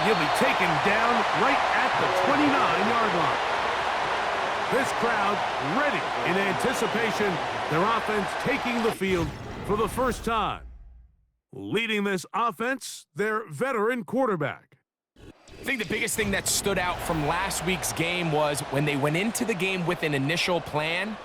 he'll be taken down right at the 29-yard line. This crowd ready in anticipation. Their offense taking the field for the first time. Leading this offense, their veteran quarterback. I think the biggest thing that stood out from last week's game was when they went into the game with an initial plan,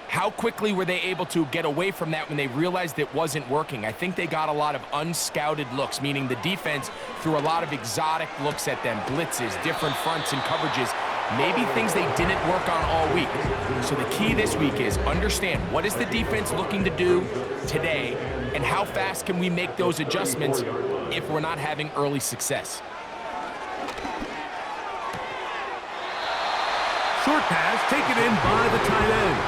how quickly were they able to get away from that when they realized it wasn't working? I think they got a lot of unscouted looks, meaning the defense threw a lot of exotic looks at them, blitzes, different fronts and coverages, maybe things they didn't work on all week. So the key this week is understand what is the defense looking to do today and how fast can we make those adjustments if we're not having early success. Short pass taken in by the tight end.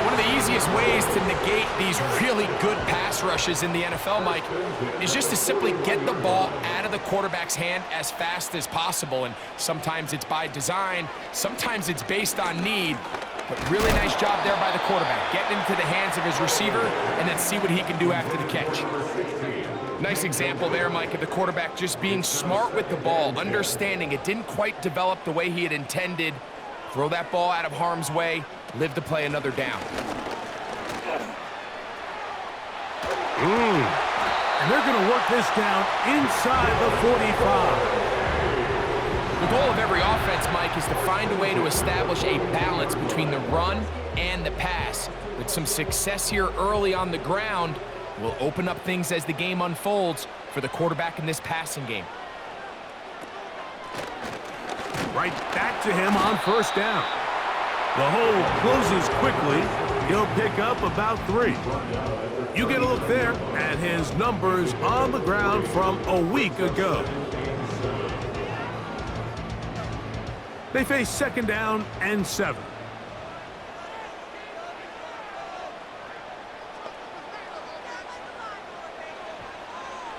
One of the easiest ways to negate these really good pass rushes in the NFL, Mike, is just to simply get the ball out of the quarterback's hand as fast as possible. And sometimes it's by design, sometimes it's based on need. But really nice job there by the quarterback, getting into the hands of his receiver and then see what he can do after the catch. Nice example there, Mike, of the quarterback just being smart with the ball, understanding it didn't quite develop the way he had intended. Throw that ball out of harm's way, live to play another down. And they're going to work this down inside the 45. The goal of every offense, Mike, is to find a way to establish a balance between the run and the pass. With some success here early on the ground, will open up things as the game unfolds for the quarterback in this passing game. Right back to him on first down. The hole closes quickly. He'll pick up about 3. You get a look there at his numbers on the ground from a week ago. They face second down and 7.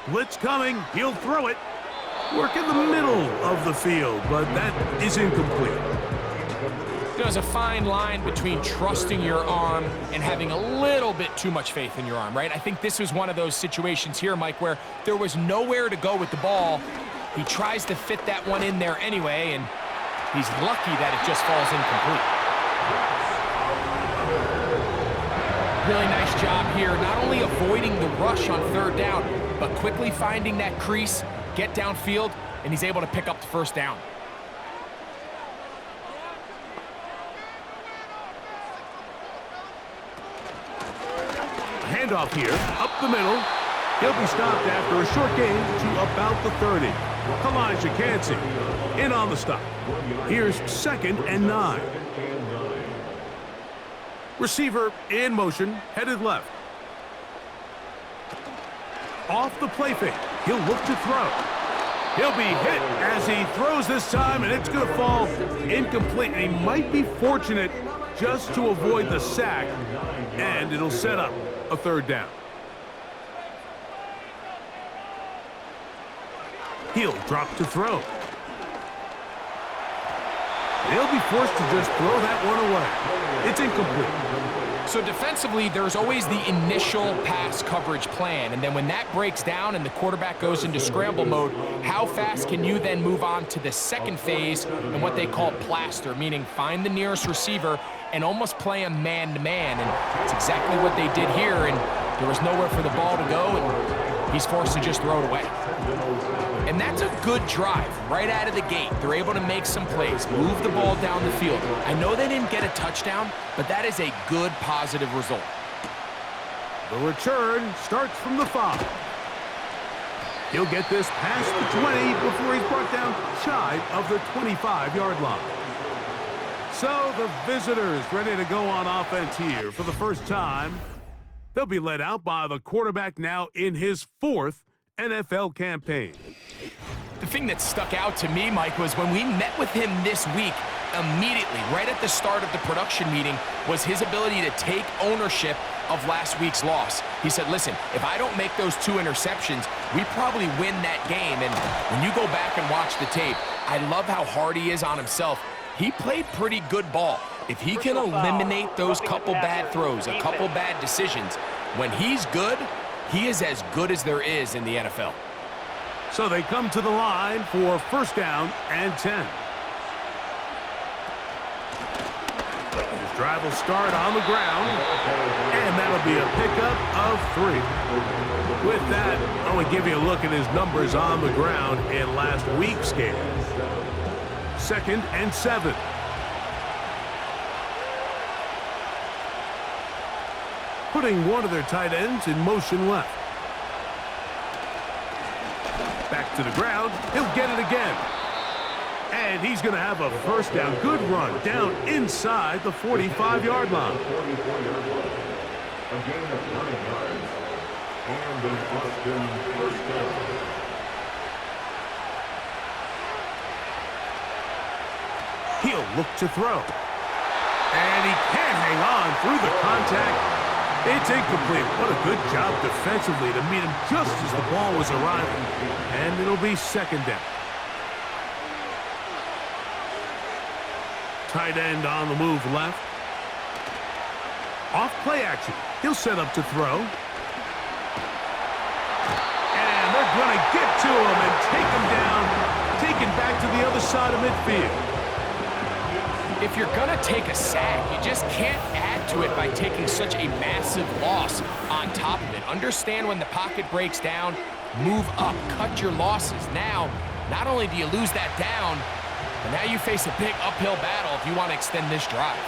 Blitz coming. He'll throw it. Work in the middle of the field, but that is incomplete. There's a fine line between trusting your arm and having a little bit too much faith in your arm, right? I think this was one of those situations here, Mike, where there was nowhere to go with the ball. He tries to fit that one in there anyway, and he's lucky that it just falls incomplete. Really nice job here, not only avoiding the rush on third down, but quickly finding that crease, get downfield, and he's able to pick up the first down. Handoff here, up the middle. He'll be stopped after a short gain to about the 30. Elijah Cansey in on the stop. Here's 2nd and 9. Receiver in motion, headed left. Off the play fake, he'll look to throw. He'll be hit as he throws this time, and it's going to fall incomplete. And he might be fortunate just to avoid the sack, and it'll set up a third down. He'll drop to throw. He'll be forced to just throw that one away. It's incomplete. So defensively, there's always the initial pass coverage plan, and then when that breaks down and the quarterback goes into scramble mode, how fast can you then move on to the second phase and what they call plaster, meaning find the nearest receiver and almost play him man-to-man, and that's exactly what they did here, and there was nowhere for the ball to go, and he's forced to just throw it away. And that's a good drive right out of the gate. They're able to make some plays, move the ball down the field. I know they didn't get a touchdown, but that is a good, positive result. The return starts from the 5. He'll get this past the 20 before he's brought down shy of the 25-yard line. So the visitors ready to go on offense here for the first time. They'll be led out by the quarterback now in his 4th NFL campaign. The thing that stuck out to me, Mike, was when we met with him this week, immediately, right at the start of the production meeting, was his ability to take ownership of last week's loss. He said, listen, if I don't make those 2 interceptions, we probably win that game. And when you go back and watch the tape, I love how hard he is on himself. He played pretty good ball. If he can eliminate those couple bad throws, a couple bad decisions, when he's good, he is as good as there is in the NFL. So they come to the line for first down and 10. This drive will start on the ground, and that'll be a pickup of 3. With that, I want to give you a look at his numbers on the ground in last week's game. 2nd and 7. Putting one of their tight ends in motion left. Back to the ground. He'll get it again. And he's going to have a first down. Good run down inside the 45-yard line. He'll look to throw. And he can't hang on through the contact. It's incomplete. What a good job defensively to meet him just as the ball was arriving. And it'll be second down. Tight end on the move left. Off play action. He'll set up to throw. And they're going to get to him and take him down. Taken back to the other side of midfield. If you're going to take a sack, you just can't add to it by taking such a massive loss on top of it. Understand when the pocket breaks down, move up, cut your losses. Now, not only do you lose that down, but now you face a big uphill battle if you want to extend this drive.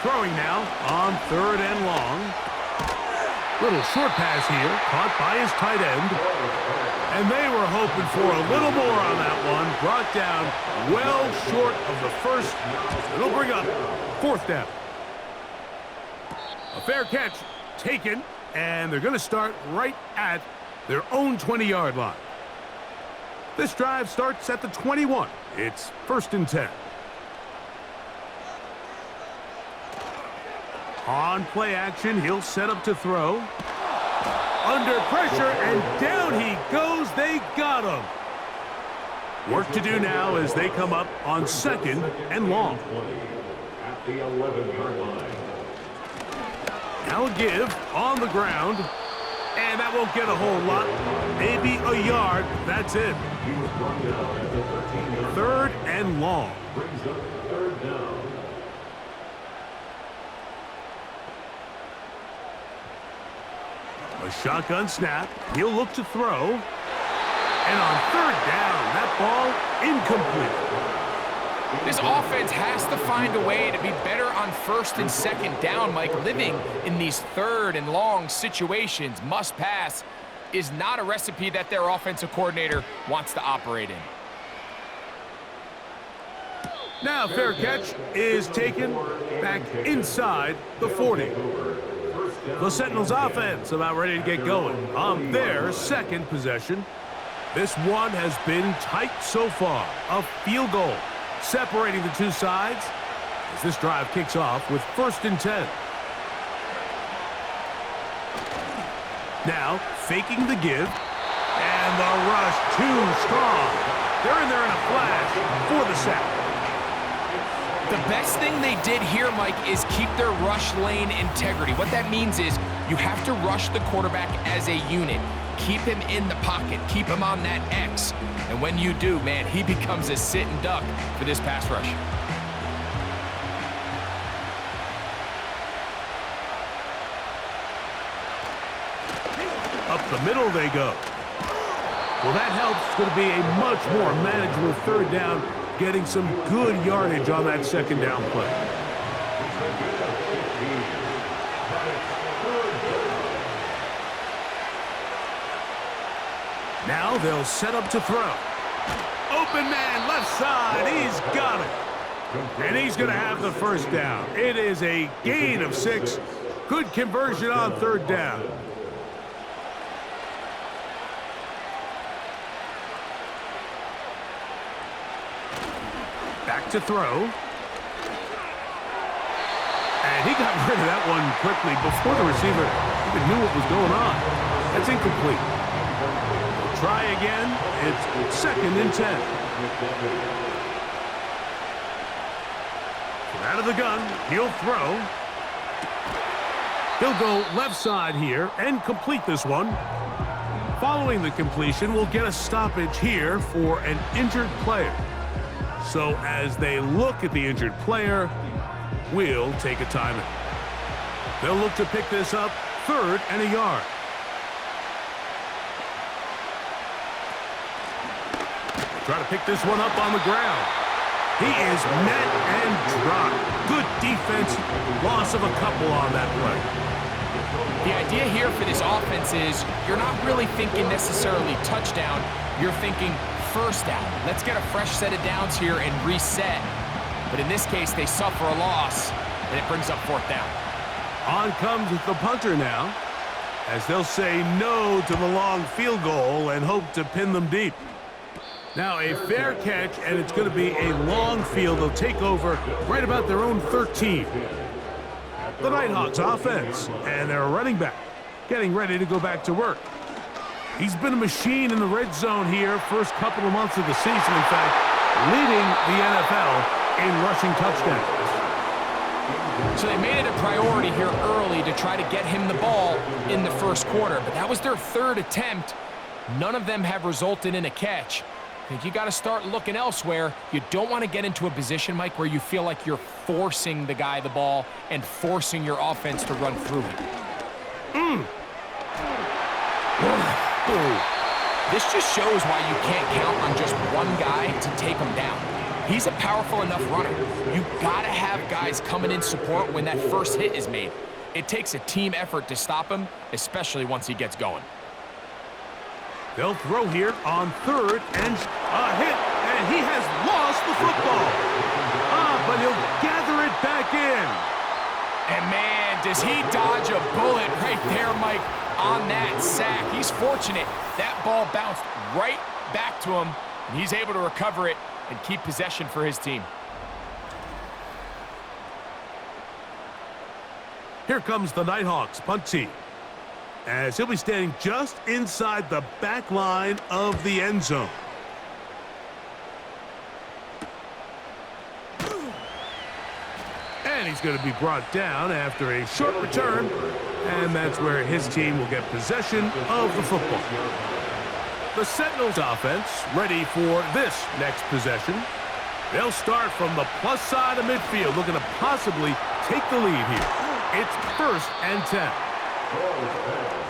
Throwing now on 3rd and long. Little short pass here, caught by his tight end. And they were hoping for a little more on that one. Brought down well short of the first. It'll bring up 4th down. A fair catch taken, and they're going to start right at their own 20-yard line. This drive starts at the 21. It's 1st and 10. On play action, he'll set up to throw. Under pressure, and down he goes. They got him. Work to do now as they come up on 2nd and long. At the 11-yard line. Now a give on the ground, and that won't get a whole lot. Maybe a yard. That's it. 3rd and long. Brings up 3rd down. A shotgun snap. He'll look to throw. And on 3rd down, that ball incomplete. This offense has to find a way to be better on 1st and 2nd down, Mike. Living in these 3rd and long situations, must pass, is not a recipe that their offensive coordinator wants to operate in. Now fair catch is taken back inside the 40. The Sentinels offense about ready to get going on their 2nd possession. This one has been tight so far. A field goal separating the two sides as this drive kicks off with 1st and 10. Now faking the give, and the rush too strong. They're in there in a flash for the sack. The best thing they did here, Mike, is keep their rush lane integrity. What that means is you have to rush the quarterback as a unit. Keep him in the pocket. Keep him on that X. And when you do, man, he becomes a sitting duck for this pass rush. Up the middle they go. Well, that helps. It's going to be a much more manageable 3rd down, getting some good yardage on that 2nd down play. Now they'll set up to throw. Open man, left side. He's got it. And he's going to have the first down. It is a gain of 6. Good conversion on 3rd down. Back to throw. And he got rid of that one quickly before the receiver even knew what was going on. That's incomplete. Try again. It's 2nd and 10. From out of the gun, he'll throw. He'll go left side here and complete this one. Following the completion, we'll get a stoppage here for an injured player. So as they look at the injured player, we'll take a timeout. They'll look to pick this up, 3rd and a yard. Try to pick this one up on the ground. He is met and dropped. Good defense. Loss of a couple on that play. The idea here for this offense is you're not really thinking necessarily touchdown. You're thinking first down. Let's get a fresh set of downs here and reset. But in this case, they suffer a loss, and it brings up 4th down. On comes the punter now, as they'll say no to the long field goal and hope to pin them deep. Now a fair catch, and it's going to be a long field. They'll take over right about their own 13. The Nighthawks offense, and their running back getting ready to go back to work. He's been a machine in the red zone here first couple of months of the season. In fact, leading the NFL in rushing touchdowns. So they made it a priority here early to try to get him the ball in the first quarter, but that was their 3rd attempt. None of them have resulted in a catch. I think you got to start looking elsewhere. You don't want to get into a position, Mike, where you feel like you're forcing the guy the ball and forcing your offense to run through it. This just shows why you can't count on just one guy to take him down. He's a powerful enough runner. You got to have guys coming in support when that first hit is made. It takes a team effort to stop him, especially once he gets going. They'll throw here on 3rd and a hit, and he has lost the football. But he'll gather it back in. And man, does he dodge a bullet right there, Mike, on that sack. He's fortunate. That ball bounced right back to him, and he's able to recover it and keep possession for his team. Here comes the Nighthawks punt team, as he'll be standing just inside the back line of the end zone. And he's going to be brought down after a short return, and that's where his team will get possession of the football. The Sentinels offense ready for this next possession. They'll start from the plus side of midfield, looking to possibly take the lead here. It's 1st and 10.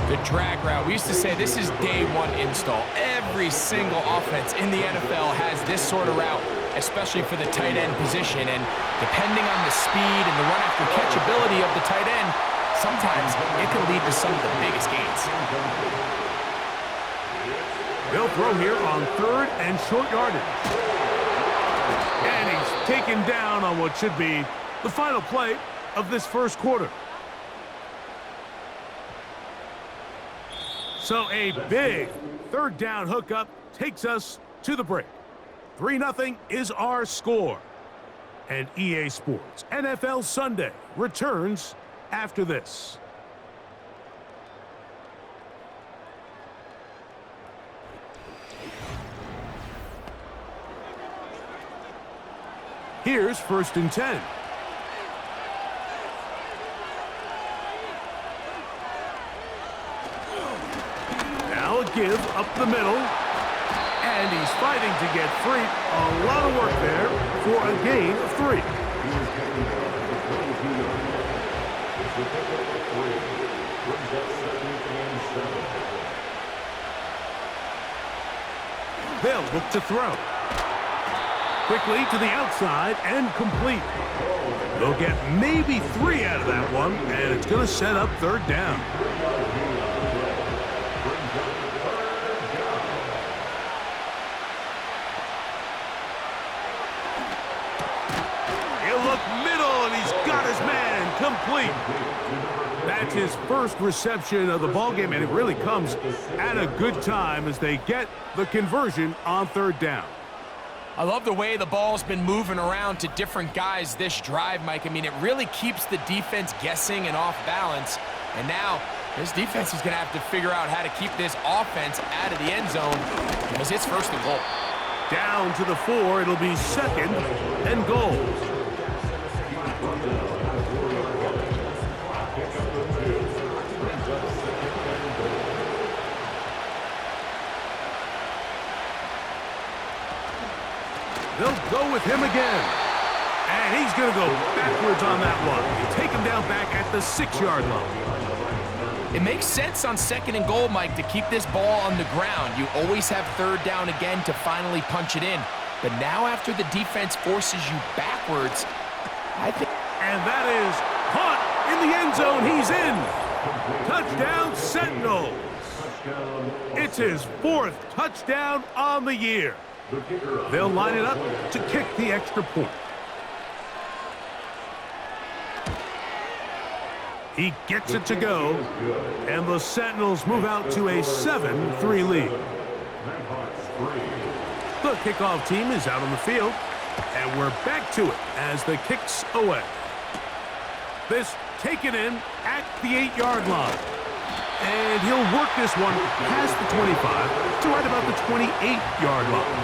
The drag route. We used to say this is day one install. Every single offense in the NFL has this sort of route, especially for the tight end position. And depending on the speed and the run after catch ability of the tight end, sometimes it can lead to some of the biggest gains. They'll throw here on 3rd and short yardage. And he's taken down on what should be the final play of this first quarter. So a big 3rd down hookup takes us to the break. 3-0 is our score. And EA Sports NFL Sunday returns after this. Here's 1st and 10. Now a give up the middle. And he's fighting to get free. A lot of work there for a gain of 3. They'll look to throw. Quickly to the outside and complete. They'll get maybe 3 out of that one, and it's going to set up 3rd down. He'll look middle, and he's got his man complete. That's his first reception of the ballgame, and it really comes at a good time as they get the conversion on 3rd down. I love the way the ball's been moving around to different guys this drive, Mike. I mean, it really keeps the defense guessing and off balance. And now this defense is going to have to figure out how to keep this offense out of the end zone because it's 1st and goal. Down to the 4, it'll be 2nd and goal. They'll go with him again. And he's going to go backwards on that one. They take him down back at the 6-yard line. It makes sense on 2nd and goal, Mike, to keep this ball on the ground. You always have 3rd down again to finally punch it in. But now after the defense forces you backwards, I think... And that is caught in the end zone. He's in. Touchdown, Sentinels. It's his 4th touchdown on the year. They'll line it up to kick the extra point. He gets it to go, and the Sentinels move out to a 7-3 lead. The kickoff team is out on the field, and we're back to it as the kick's away. This taken in at the 8-yard line. And he'll work this one past the 25 to right about the 28-yard line.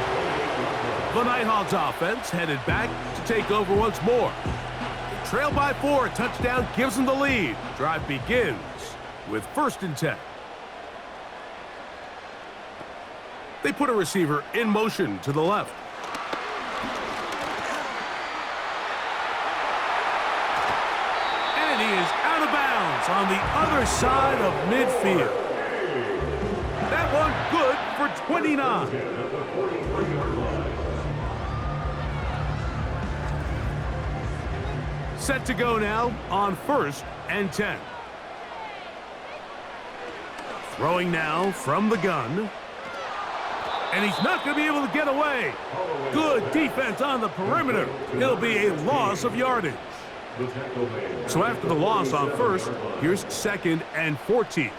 The Nighthawks offense headed back to take over once more. They trail by 4, touchdown gives them the lead. Drive begins with 1st and 10. They put a receiver in motion to the left. And he is out of bounds on the other side of midfield. That one good for 29. Set to go now on 1st and 10. Throwing now from the gun. And he's not going to be able to get away. Good defense on the perimeter. It'll be a loss of yardage. So after the loss on 1st, here's 2nd and 14.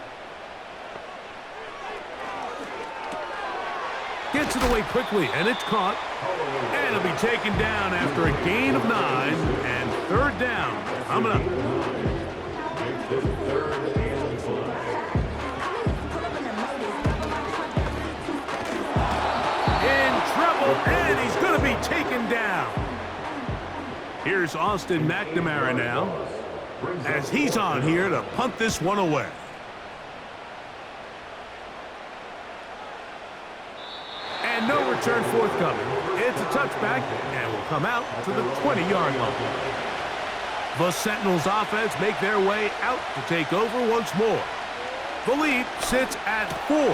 Gets it away quickly, and it's caught. And it'll be taken down after a gain of 9, and 3rd down coming up. In trouble, and he's going to be taken down. Here's Austin McNamara now, as he's on here to punt this one away. And no return forthcoming. It's a touchback, and will come out to the 20-yard line. The Sentinels offense make their way out to take over once more. The lead sits at 4. So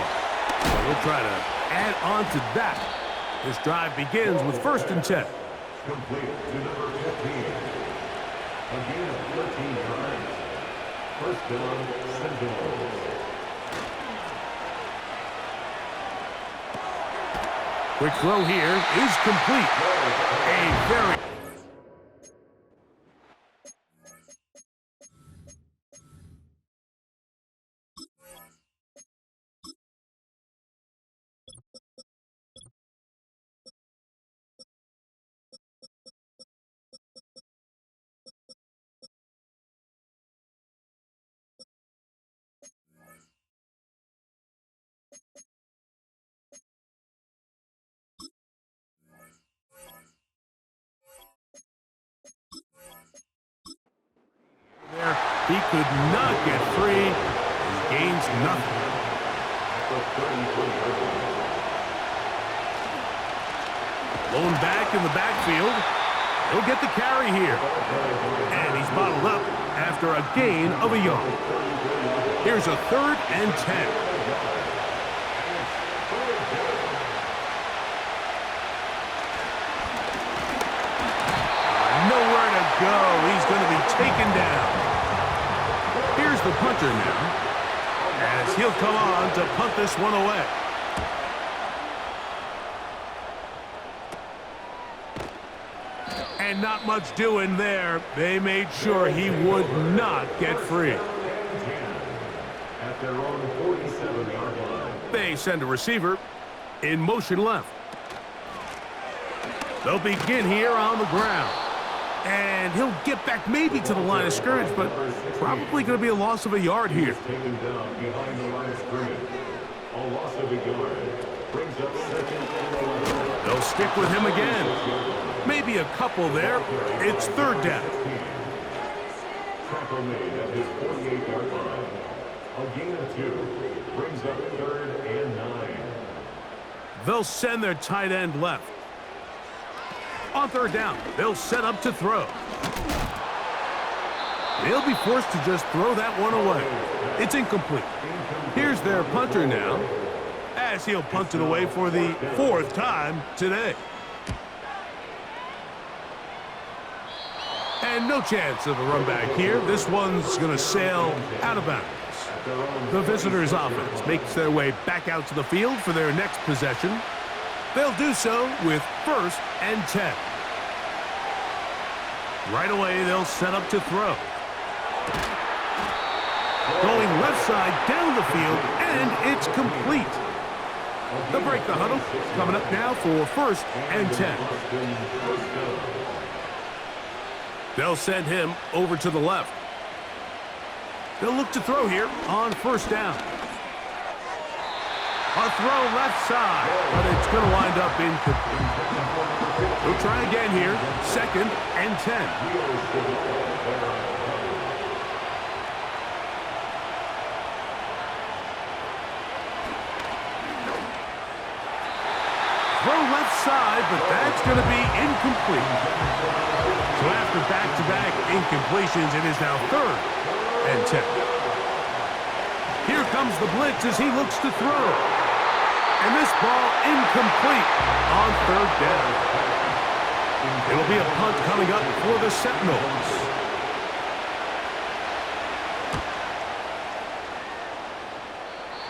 we'll try to add on to that. This drive begins with 1st and 10. Completed to number 15. Again, 13 yards. 1st down, Sentinels. Quick throw here is complete. A very... He could not get free. He gains nothing. Blown back in the backfield. He'll get the carry here. And he's bottled up after a gain of a yard. Here's a 3rd and 10. Nowhere to go. He's going to be taken down. Here's the punter now, as he'll come on to punt this one away. And not much doing there. They made sure he would not get free. At their own 47-yard line. They send a receiver in motion left. They'll begin here on the ground. And he'll get back maybe to the line of scrimmage, but probably going to be a loss of a yard here. Taken down behind the line of scrimmage. A loss of a yard. Brings up 2nd and 11. They'll stick with him again. Maybe a couple there. It's 3rd down. Tackle made at his 48-yard line. A gain of 2. Brings up 3rd and 9. They'll send their tight end left. On third down, they'll set up to throw. They'll be forced to just throw that one away. It's incomplete. Here's their punter now, as he'll punt it away for the 4th time today. And no chance of a run back here. This one's going to sail out of bounds. The visitors' offense makes their way back out to the field for their next possession. They'll do so with 1st and 10. Right away, they'll set up to throw. Going left side down the field, and it's complete. They'll break the huddle. Coming up now for 1st and 10. They'll send him over to the left. They'll look to throw here on 1st down. A throw left side, but it's going to wind up incomplete. We'll try again here, 2nd and 10. Throw left side, but that's going to be incomplete. So after back-to-back incompletions, it is now 3rd and 10. Here comes the blitz as he looks to throw. And this ball incomplete on 3rd down. It'll be a punt coming up for the Seminoles.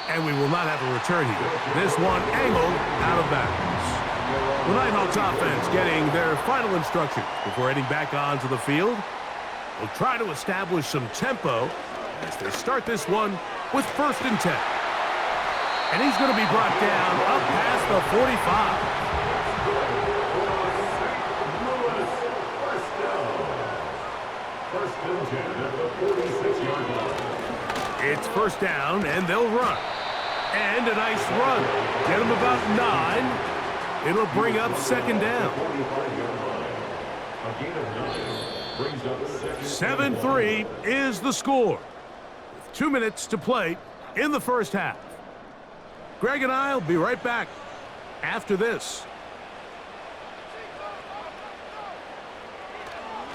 And we will not have a return here. This one angled out of bounds. The Nighthawks offense getting their final instructions before heading back onto the field. They'll try to establish some tempo as they start this one with 1st and 10. And he's going to be brought down up past the 45. First and 10 at the 46-yard line. It's 1st down, and they'll run. And a nice run. Get him about 9. It'll bring up 2nd down. 7-3 is the score. With 2 minutes to play in the 1st half. Greg and I will be right back after this.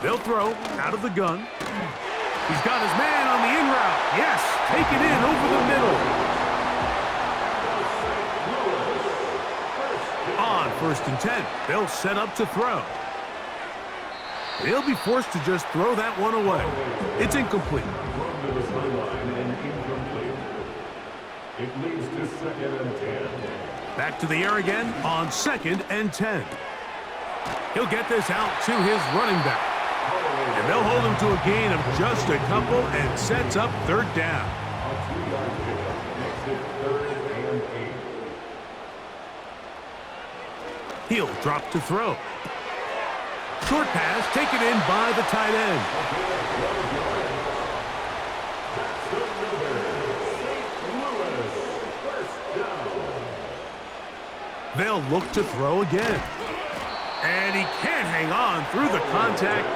They'll throw out of the gun. He's got his man on the in route. Yes, take it in over the middle. On 1st and 10, they'll set up to throw. They'll be forced to just throw that one away. It's incomplete. Run to the sideline and incomplete. It leads to 2nd and 10. Back to the air again on 2nd and 10. He'll get this out to his running back. And they'll hold him to a gain of just a couple and sets up 3rd down. A 2-yard pickup makes it 3rd and 8. He'll drop to throw. Short pass taken in by the tight end. They'll look to throw again. And he can't hang on through the contact.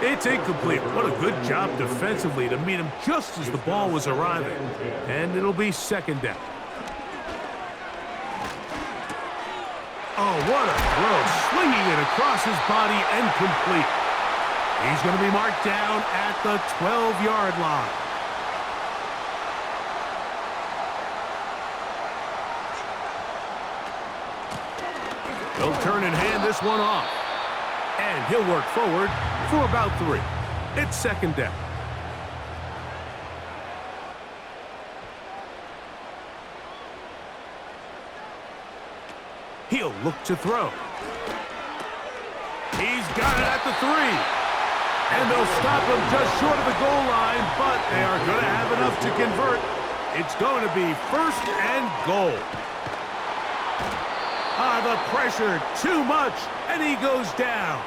It's incomplete. What a good job defensively to meet him just as the ball was arriving. And it'll be 2nd down. Oh, what a throw. Slinging it across his body and complete. He's going to be marked down at the 12-yard line. He'll turn and hand this one off. And he'll work forward for about 3. It's 2nd down. He'll look to throw. He's got it at the 3. And they'll stop him just short of the goal line, but they are going to have enough to convert. It's going to be 1st and goal. The pressure, too much, and he goes down.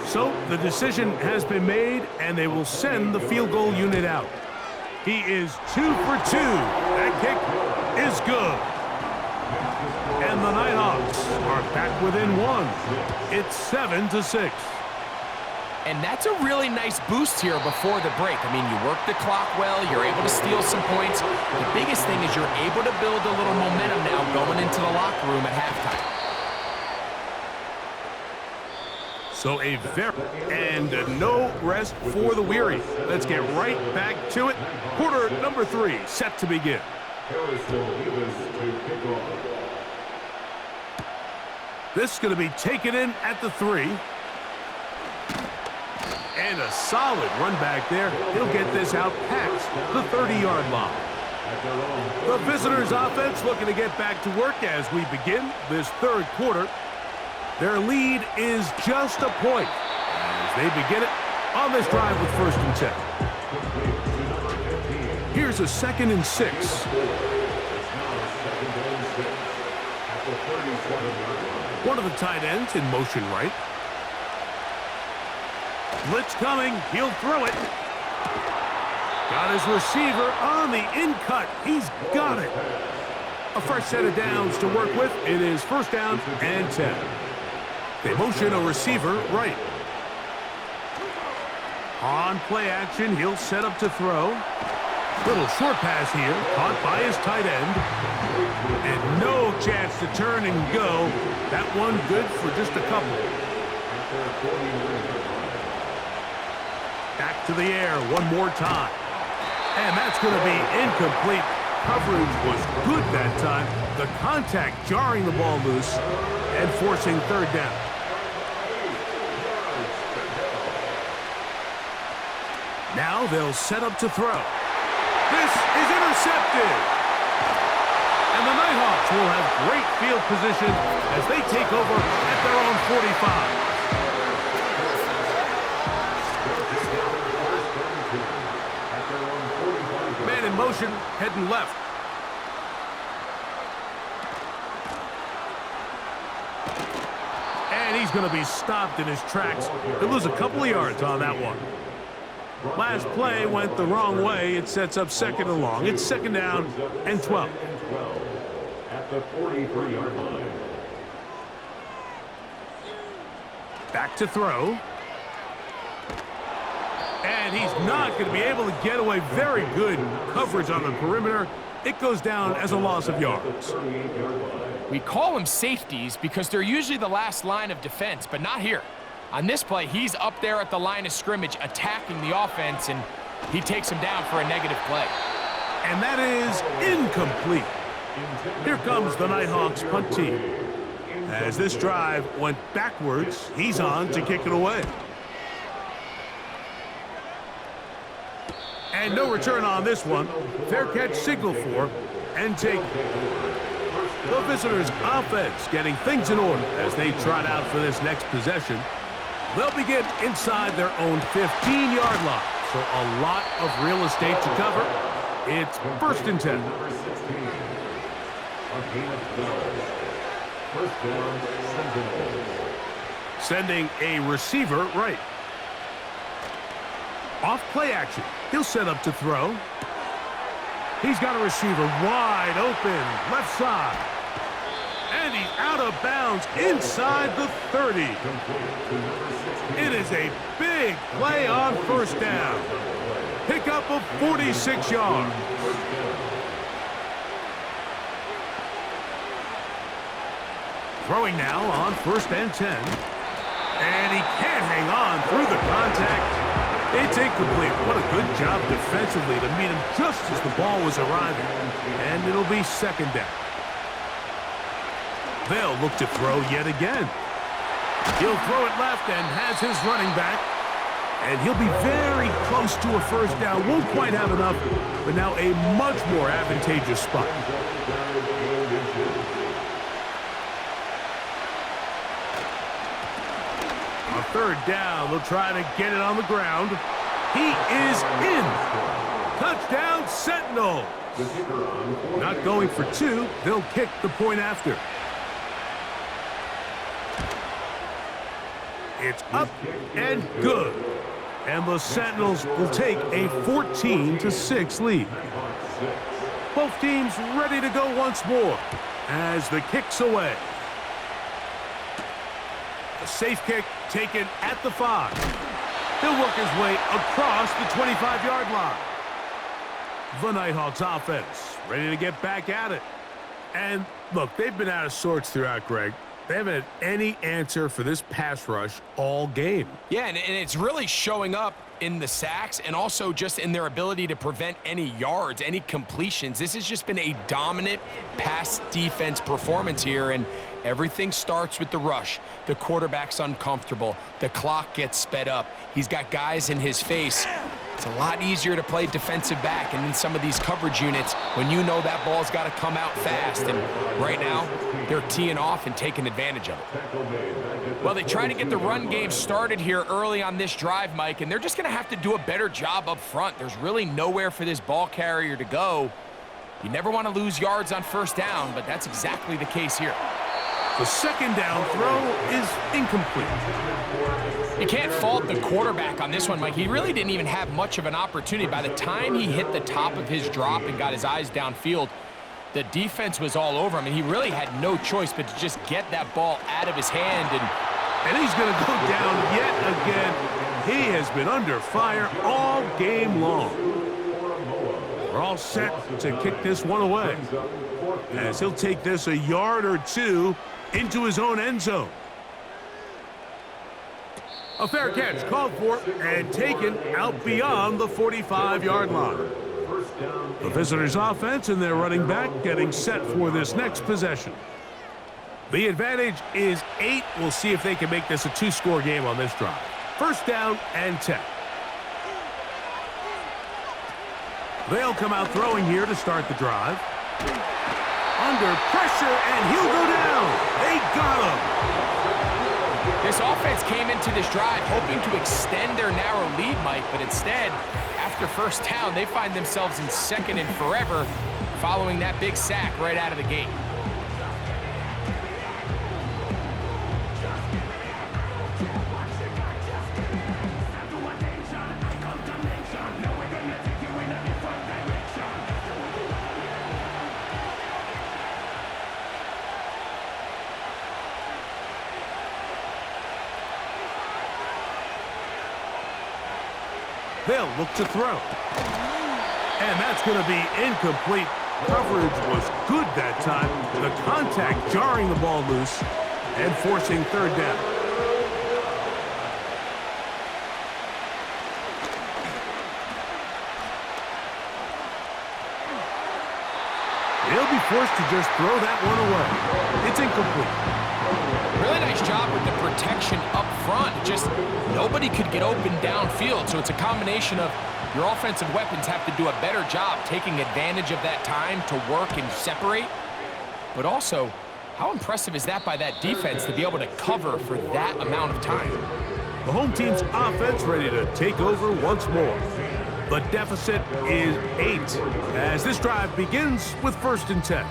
So the decision has been made, and they will send the field goal unit out. He is 2 for 2. That kick is good. And the Nighthawks are back within 1. It's 7-6. And that's a really nice boost here before the break. I mean, you work the clock well, you're able to steal some points. The biggest thing is you're able to build a little momentum now going into the locker room at halftime. So a very and no rest for the weary. Let's get right back to it. Quarter number 3 set to begin. Harrison Davis to kick off. This is going to be taken in at the 3. And a solid run back there. He'll get this out past the 30-yard line. The visitors' offense looking to get back to work as we begin this third quarter. Their lead is just a point as they begin it on this drive with 1st and 10. Here's a 2nd and 6. One of the tight ends in motion right. Blitz coming. He'll throw it. Got his receiver on the in-cut. He's got it. A fresh set of downs to work with. It is 1st down and 10. They motion a receiver right. On play action, he'll set up to throw. Little short pass here, caught by his tight end. And no chance to turn and go. That one good for just a couple. Back to the air one more time. And that's going to be incomplete. Coverage was good that time. The contact jarring the ball loose and forcing 3rd down. Now they'll set up to throw. This is intercepted. And the Nighthawks will have great field position as they take over at their own 45. Man in motion, heading left. And he's going to be stopped in his tracks. He'll lose a couple of yards on that one. Last play went the wrong way. It sets up 2nd and long. It's 2nd down and 12. At the 43-yard line. Back to throw. And he's not going to be able to get away. Very good coverage on the perimeter. It goes down as a loss of yards. We call them safeties because they're usually the last line of defense, but not here. On this play, he's up there at the line of scrimmage attacking the offense, and he takes him down for a negative play. And that is incomplete. Here comes the Nighthawks punt team. As this drive went backwards, he's on to kick it away. And no return on this one. Fair catch signal for and take. The visitors' offense getting things in order as they trot out for this next possession. They'll begin inside their own 15-yard line. So a lot of real estate to cover. It's 1st and 10. Sending a receiver right. Off play action. He'll set up to throw. He's got a receiver wide open, left side. And he's out of bounds inside the 30. It is a big play on 1st down. Pickup of 46 yards. Throwing now on 1st and 10. And he can't hang on through the contact. It's incomplete. What a good job defensively to meet him just as the ball was arriving. And it'll be 2nd down. They'll look to throw yet again. He'll throw it left and has his running back. And he'll be very close to a 1st down. Won't quite have enough, but now a much more advantageous spot. On 3rd down, they'll try to get it on the ground. He is in. Touchdown, Sentinel. Not going for 2. They'll kick the point after. It's up and good. And the Sentinels will take a 14-6 lead. Both teams ready to go once more as the kick's away. A safe kick taken at the 5. He'll work his way across the 25-yard line. The Nighthawks offense ready to get back at it. And look, they've been out of sorts throughout, Greg. They haven't had any answer for this pass rush all game. Yeah, and it's really showing up in the sacks and also just in their ability to prevent any yards, any completions. This has just been a dominant pass defense performance here, and everything starts with the rush. The quarterback's uncomfortable. The clock gets sped up. He's got guys in his face. It's a lot easier to play defensive back and in some of these coverage units when you know that ball's got to come out fast. And right now, they're teeing off and taking advantage of it. Well, they try to get the run game started here early on this drive, Mike, and they're just going to have to do a better job up front. There's really nowhere for this ball carrier to go. You never want to lose yards on first down, but that's exactly the case here. The second down throw is incomplete. You can't fault the quarterback on this one, Mike. He really didn't even have much of an opportunity. By the time he hit the top of his drop and got his eyes downfield, the defense was all over him, and he really had no choice but to just get that ball out of his hand. And he's going to go down yet again. He has been under fire all game long. We're all set to kick this one away, as he'll take this a yard or two into his own end zone. A fair catch called for and taken out beyond the 45-yard line. The visitors' offense and their running back getting set for this next possession. The advantage is 8. We'll see if they can make this a 2-score game on this drive. First down and 10. They'll come out throwing here to start the drive. Under pressure, and he'll go down. They got him. This offense came into this drive hoping to extend their narrow lead, Mike, but instead, after first down, they find themselves in second and forever following that big sack right out of the gate. They'll look to throw. And that's going to be incomplete. Coverage was good that time. The contact jarring the ball loose and forcing third down. He'll be forced to just throw that one away. It's incomplete. Really nice job with the protection up front. Just nobody could get open downfield. So it's a combination of your offensive weapons have to do a better job taking advantage of that time to work and separate. But also, how impressive is that by that defense to be able to cover for that amount of time? The home team's offense ready to take over once more. The deficit is 8 as this drive begins with first and 10.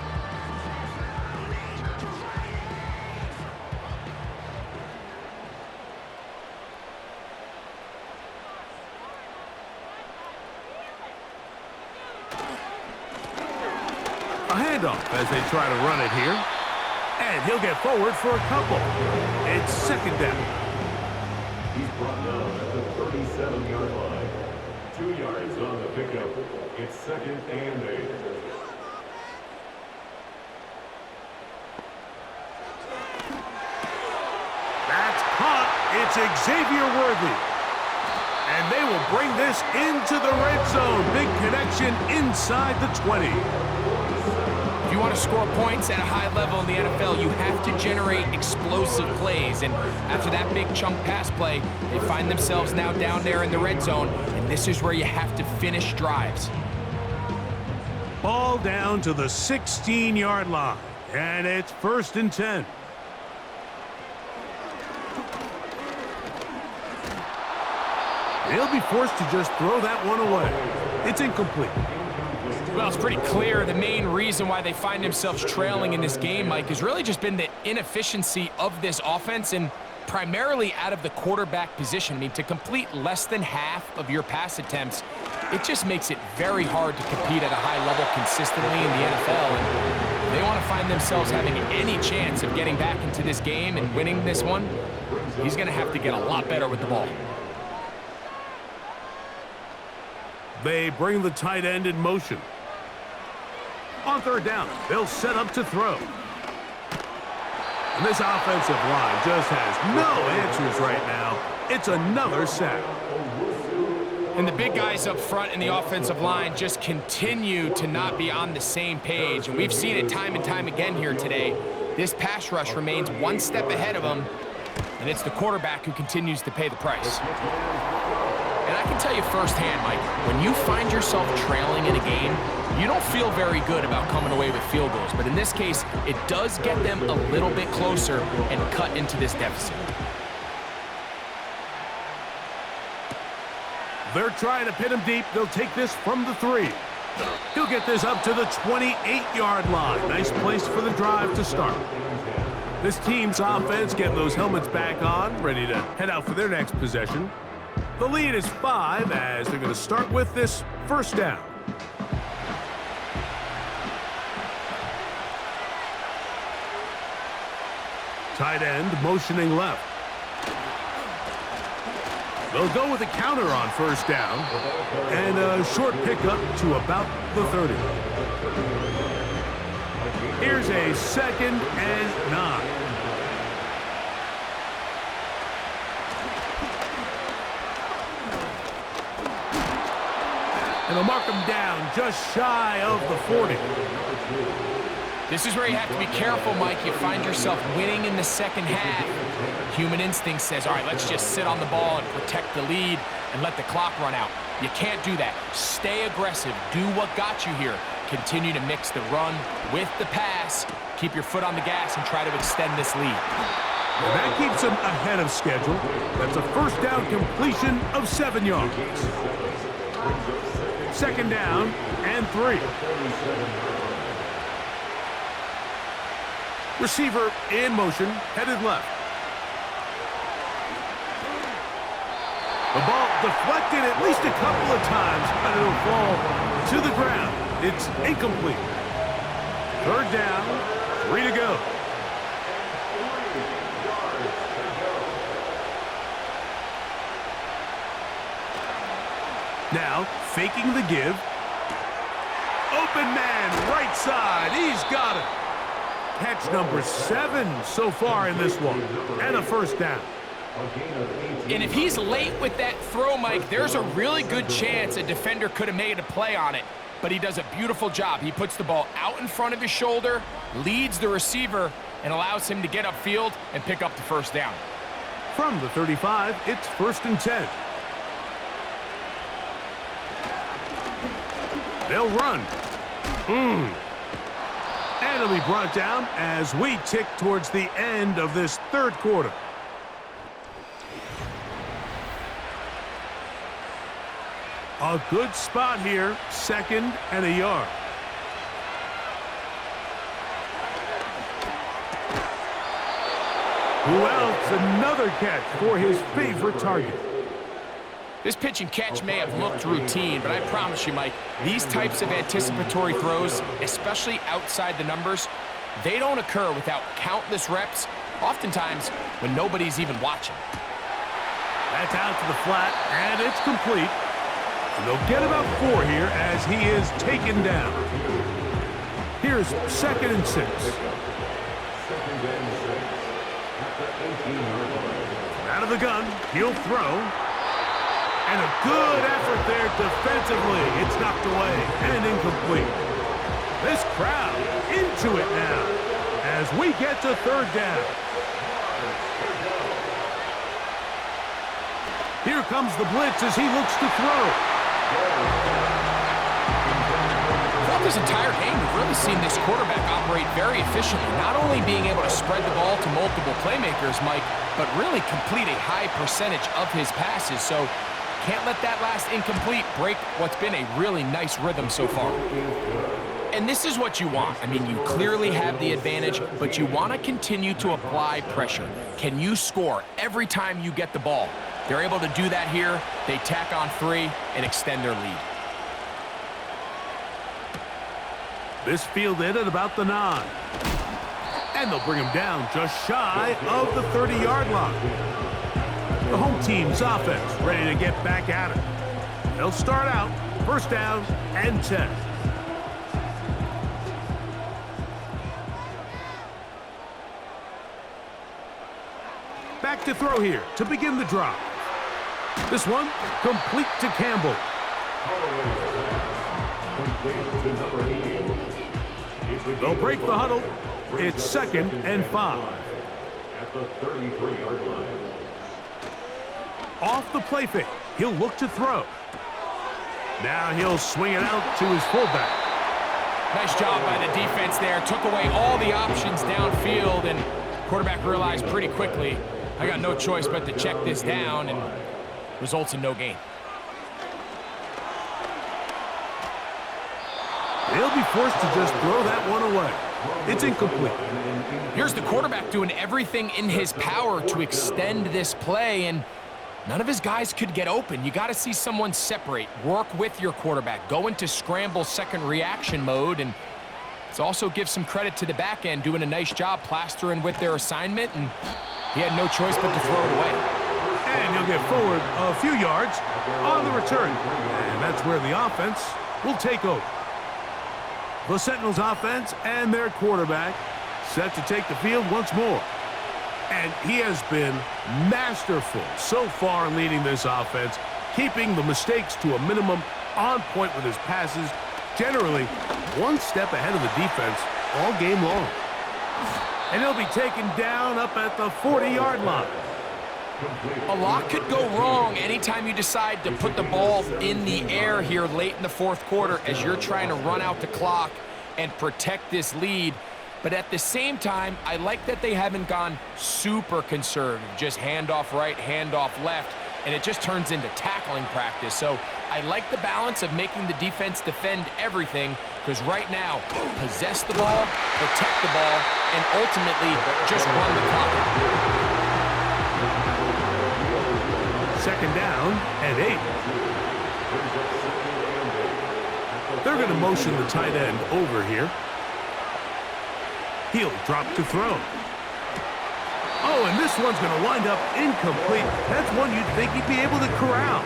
A handoff as they try to run it here. And he'll get forward for a couple. It's second down. He's brought down at the 37-yard line. 2 yards on the pickup. It's second and 8. That's caught. It's Xavier Worthy. And they will bring this into the red zone. Big connection inside the 20. If you want to score points at a high level in the NFL, you have to generate explosive plays. And after that big chunk pass play, they find themselves now down there in the red zone. And this is where you have to finish drives. Ball down to the 16-yard line. And it's first and 10. They'll be forced to just throw that one away. It's incomplete. Well, it's pretty clear the main reason why they find themselves trailing in this game, Mike, has really just been the inefficiency of this offense and primarily out of the quarterback position. I mean, to complete less than half of your pass attempts, it just makes it very hard to compete at a high level consistently in the NFL. And they want to find themselves having any chance of getting back into this game and winning this one. He's going to have to get a lot better with the ball. They bring the tight end in motion. On third down, they'll set up to throw. And this offensive line just has no answers right now. It's another sack. And the big guys up front in the offensive line just continue to not be on the same page. And we've seen it time and time again here today. This pass rush remains one step ahead of them, and it's the quarterback who continues to pay the price. And I can tell you firsthand, Mike, when you find yourself trailing in a game, you don't feel very good about coming away with field goals. But in this case, it does get them a little bit closer and cut into this deficit. They're trying to pin him deep. They'll take this from the 3. He'll get this up to the 28-yard line. Nice place for the drive to start. This team's offense getting those helmets back on, ready to head out for their next possession. The lead is 5 as they're going to start with this first down. Tight end motioning left. They'll go with a counter on first down and a short pickup to about the 30. Here's a 2nd and 9. And they'll mark them down just shy of the 40. This is where you have to be careful, Mike. You find yourself winning in the second half. Human instinct says, all right, let's just sit on the ball and protect the lead and let the clock run out. You can't do that. Stay aggressive. Do what got you here. Continue to mix the run with the pass. Keep your foot on the gas and try to extend this lead. And that keeps them ahead of schedule. That's a first down completion of 7 yards. 2nd down and 3. Receiver in motion, headed left. The ball deflected at least a couple of times, but it'll fall to the ground. It's incomplete. 3rd down, 3 to go. Now, faking the give. Open man, right side. He's got it. Catch number 7 so far in this one, and a first down. And if he's late with that throw, Mike, there's a really good chance a defender could have made a play on it, but he does a beautiful job. He puts the ball out in front of his shoulder, leads the receiver, and allows him to get upfield and pick up the first down. From the 35, it's 1st and 10. They'll run. And it'll be brought down as we tick towards the end of this 3rd quarter. A good spot here, 2nd and a yard. Who else? Another catch for his favorite target. This pitch and catch may have looked routine, but I promise you, Mike, these types of anticipatory throws, especially outside the numbers, they don't occur without countless reps, oftentimes when nobody's even watching. That's out to the flat, and it's complete. And they'll get about 4 here as he is taken down. Here's 2nd and 6. Out of the gun, he'll throw. And a good effort there defensively. It's knocked away and incomplete. This crowd into it now as we get to 3rd down. Here comes the blitz as he looks to throw. Throughout this entire game, we've really seen this quarterback operate very efficiently, not only being able to spread the ball to multiple playmakers, Mike, but really complete a high percentage of his passes. So can't let that last incomplete break what's been a really nice rhythm so far. And this is what you want. I mean, you clearly have the advantage, but you want to continue to apply pressure. Can you score every time you get the ball? They're able to do that here. They tack on 3 and extend their lead. This fielded at about the 9. And they'll bring him down just shy of the 30-yard line. The home team's offense ready to get back at it. They'll start out 1st down and 10. Back to throw here to begin the drive. This one complete to Campbell. They'll break the huddle. It's 2nd and 5. At the 33-yard line. Off the play fake, he'll look to throw. Now he'll swing it out to his fullback. Nice job by the defense there. Took away all the options downfield, and quarterback realized pretty quickly, I got no choice but to check this down, and results in no gain. They'll be forced to just throw that one away. It's incomplete. Here's the quarterback doing everything in his power to extend this play, and none of his guys could get open. You got to see someone separate, work with your quarterback, go into scramble second reaction mode, and it's also give some credit to the back end doing a nice job plastering with their assignment, and he had no choice but to throw it away. And he'll get forward a few yards on the return. And that's where the offense will take over. The Sentinels offense and their quarterback set to take the field once more. And he has been masterful so far in leading this offense, keeping the mistakes to a minimum, on point with his passes, generally one step ahead of the defense all game long. And he'll be taken down up at the 40-yard line. A lot could go wrong anytime you decide to put the ball in the air here late in the fourth quarter as you're trying to run out the clock and protect this lead. But at the same time, I like that they haven't gone super conservative, just handoff right, handoff left, and it just turns into tackling practice. So I like the balance of making the defense defend everything, because right now, possess the ball, protect the ball, and ultimately just run the clock out. 2nd down and 8. They're going to motion the tight end over here. He'll drop to throw. Oh, and this one's going to wind up incomplete. That's one you'd think he'd be able to corral.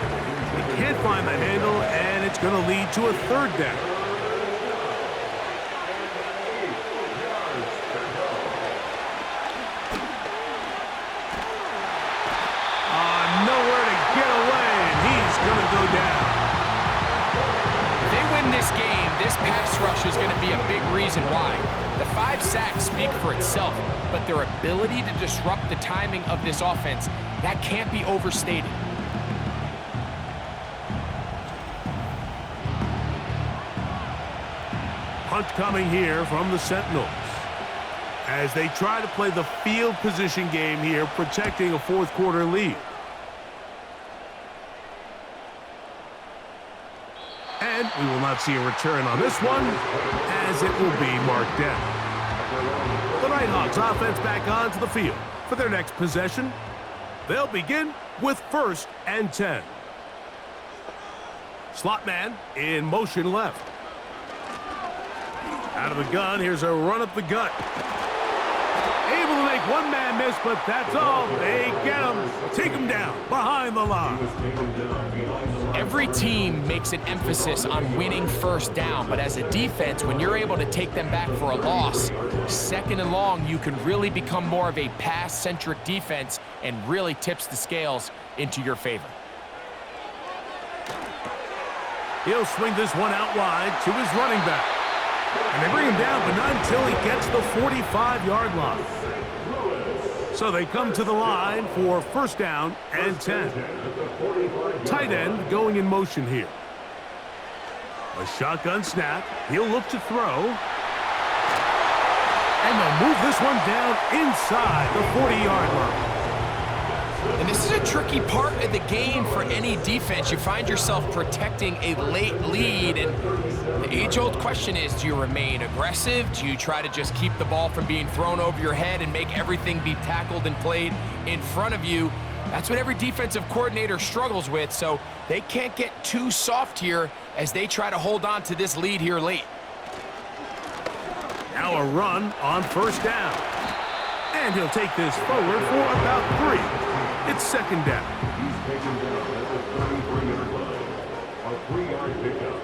He can't find the handle, and it's going to lead to a 3rd down. Nowhere to get away, and he's going to go down. If they win this game, this pass rush is going to be a big reason why. The 5 sacks speak for itself, but their ability to disrupt the timing of this offense, that can't be overstated. Punt coming here from the Sentinels as they try to play the field position game here, protecting a fourth quarter lead. And we will not see a return on this one, as it will be marked down. The Nighthawks offense back onto the field for their next possession. They'll begin with 1st and 10. Slot man in motion left. Out of the gun, here's a run up the gut. Able to make one man miss, but that's all. They get him. Take him down behind the line. Every team makes an emphasis on winning 1st down, but as a defense, when you're able to take them back for a loss, 2nd and long, you can really become more of a pass-centric defense and really tips the scales into your favor. He'll swing this one out wide to his running back. And they bring him down, but not until he gets the 45-yard line. So they come to the line for 1st down and 10. Tight end going in motion here. A shotgun snap. He'll look to throw. And they'll move this one down inside the 40-yard line. And this is a tricky part of the game for any defense. You find yourself protecting a late lead, and the age-old question is, do you remain aggressive? Do you try to just keep the ball from being thrown over your head and make everything be tackled and played in front of you? That's what every defensive coordinator struggles with, so they can't get too soft here as they try to hold on to this lead here late. Now a run on 1st down. And he'll take this forward for about 3. It's 2nd down. He's taken down at the 33-yard line. A 3-yard pickup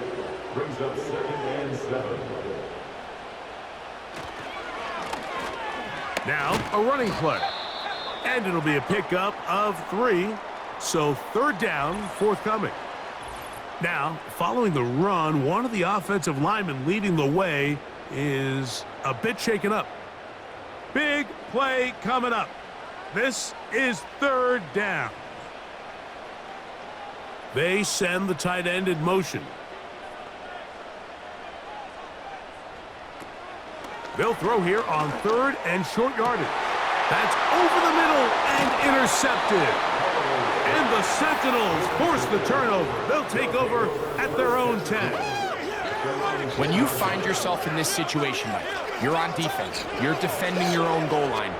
brings up 2nd and 7. Now a running play. And it'll be a pickup of 3. So third down, forthcoming. Now, following the run, one of the offensive linemen leading the way is a bit shaken up. Big play coming up. This is third down. They send the tight end in motion. They'll throw here on third and short yardage. That's over the middle and intercepted. And the Sentinels force the turnover. They'll take over at their own 10. When you find yourself in this situation, Mike, you're on defense, you're defending your own goal line,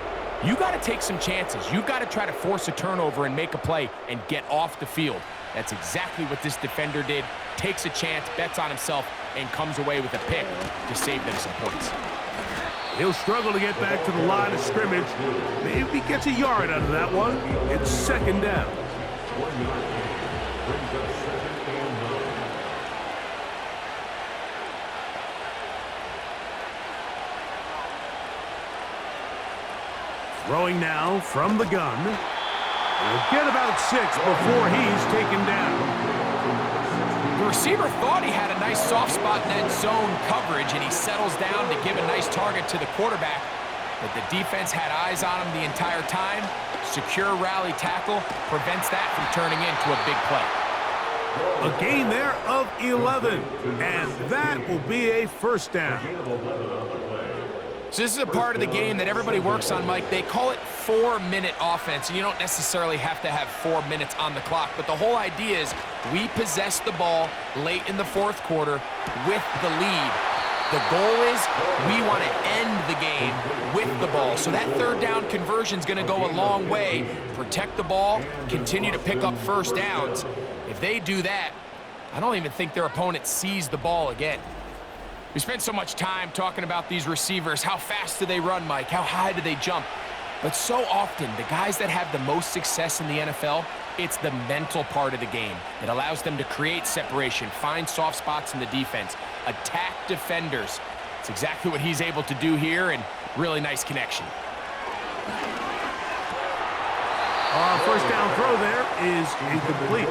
you got to take some chances. You got to try to force a turnover and make a play and get off the field. That's exactly what this defender did. Takes a chance, bets on himself, and comes away with a pick to save them some points. He'll struggle to get back to the line of scrimmage. Maybe gets a yard out of that one. It's second down. 1 yard gain brings up second and 9. Throwing now from the gun. He'll get about 6 before he's taken down. The receiver thought he had a nice soft spot in that zone coverage, and he settles down to give a nice target to the quarterback. But the defense had eyes on him the entire time. Secure rally tackle prevents that from turning into a big play. A gain there of 11, and that will be a first down. So this is a part of the game that everybody works on, Mike. They call it 4-minute offense, and you don't necessarily have to have 4 minutes on the clock. But the whole idea is we possess the ball late in the fourth quarter with the lead. The goal is we want to end the game with the ball. So that third down conversion is going to go a long way. Protect the ball, continue to pick up first downs. If they do that, I don't even think their opponent sees the ball again. We spent so much time talking about these receivers. How fast do they run, Mike? How high do they jump? But so often, the guys that have the most success in the NFL, it's the mental part of the game. It allows them to create separation, find soft spots in the defense, attack defenders. It's exactly what he's able to do here, and really nice connection. First down throw there is incomplete.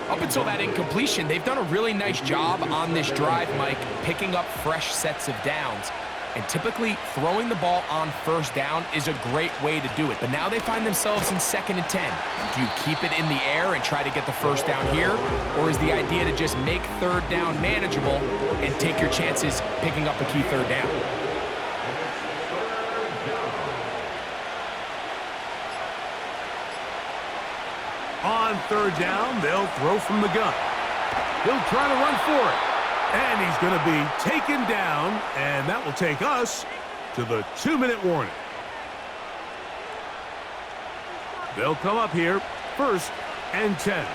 Up until that incompletion, they've done a really nice job on this drive, Mike, picking up fresh sets of downs. And typically, throwing the ball on first down is a great way to do it. But now they find themselves in 2nd and 10. Do you keep it in the air and try to get the first down here? Or is the idea to just make third down manageable and take your chances picking up a key third down? On third down, they'll throw from the gun. He'll try to run for it. And he's going to be taken down, and that will take us to the 2-minute warning. They'll come up here, 1st and 10.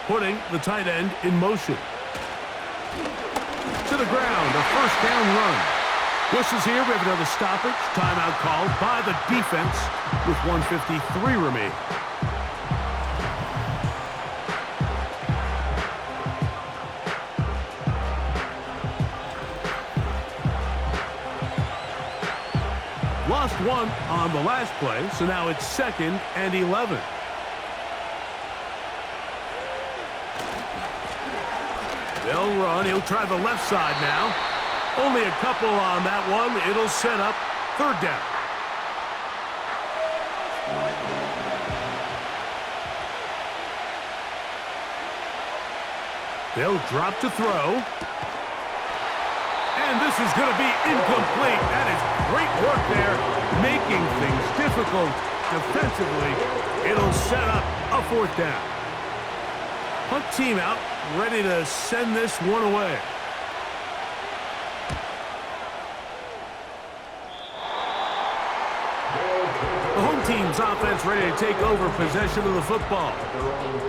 Putting the tight end in motion. To the ground, a first down run. Whistles here, we have another stoppage. Timeout called by the defense with 1:53 remaining. Lost 1 on the last play, so now it's 2nd and 11. They'll run. He'll try the left side now. Only a couple on that one. It'll set up third down. They'll drop to throw. And this is going to be incomplete. That is great work there, making things difficult defensively. It'll set up a fourth down. Punt team out, ready to send this one away. The home team's offense ready to take over possession of the football.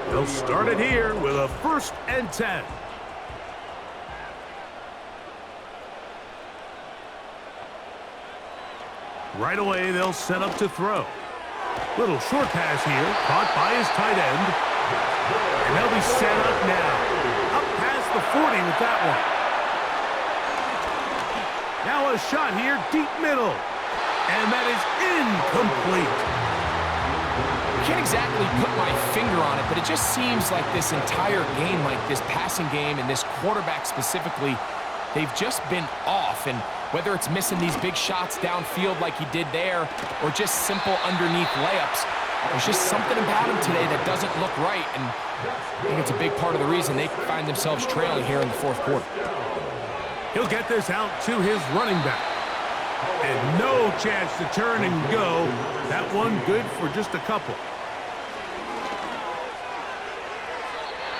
They'll start it here with a 1st and 10. Right away, they'll set up to throw. Little short pass here, caught by his tight end. And they'll be set up now. Up past the 40 with that one. Now a shot here, deep middle. And that is incomplete. Can't exactly put my finger on it, but it just seems like this entire game, like this passing game and this quarterback specifically, they've just been off. And whether it's missing these big shots downfield like he did there or just simple underneath layups, there's just something about him today that doesn't look right. And I think it's a big part of the reason they find themselves trailing here in the fourth quarter. He'll get this out to his running back. And no chance to turn and go. That one good for just a couple.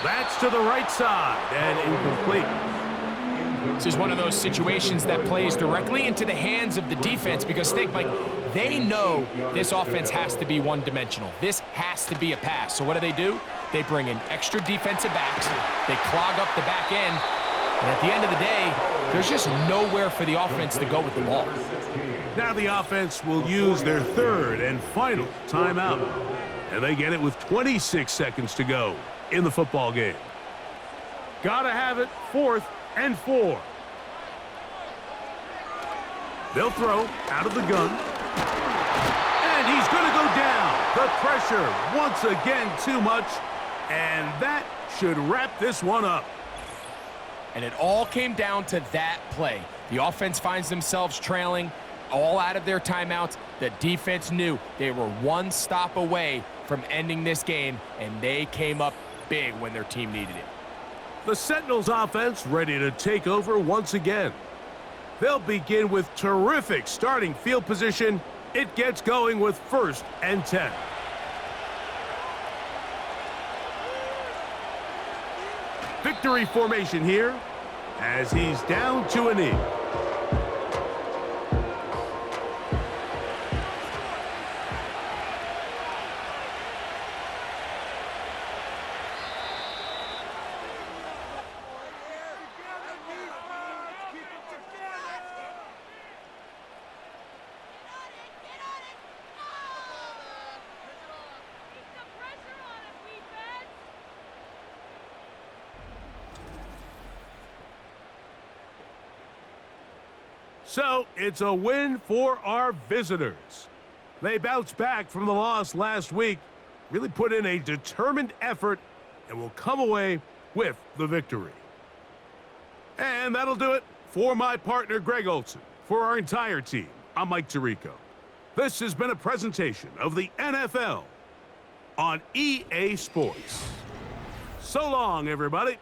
That's to the right side and incomplete. This is one of those situations that plays directly into the hands of the defense because think, like, they know this offense has to be one-dimensional. This has to be a pass. So what do? They bring in extra defensive backs. They clog up the back end. And at the end of the day, there's just nowhere for the offense to go with the ball. Now the offense will use their third and final timeout. And they get it with 26 seconds to go in the football game. Gotta have it, 4th and 4. They'll throw out of the gun. And he's going to go down. The pressure once again too much. And that should wrap this one up. And it all came down to that play. The offense finds themselves trailing, all out of their timeouts. The defense knew they were one stop away from ending this game, and they came up big when their team needed it. The Sentinels offense ready to take over once again. They'll begin with terrific starting field position. It gets going with 1st and 10. Victory formation here as he's down to a knee. So, it's a win for our visitors. They bounced back from the loss last week, really put in a determined effort, and will come away with the victory. And that'll do it for my partner, Greg Olson. For our entire team, I'm Mike Tirico. This has been a presentation of the NFL on EA Sports. So long, everybody.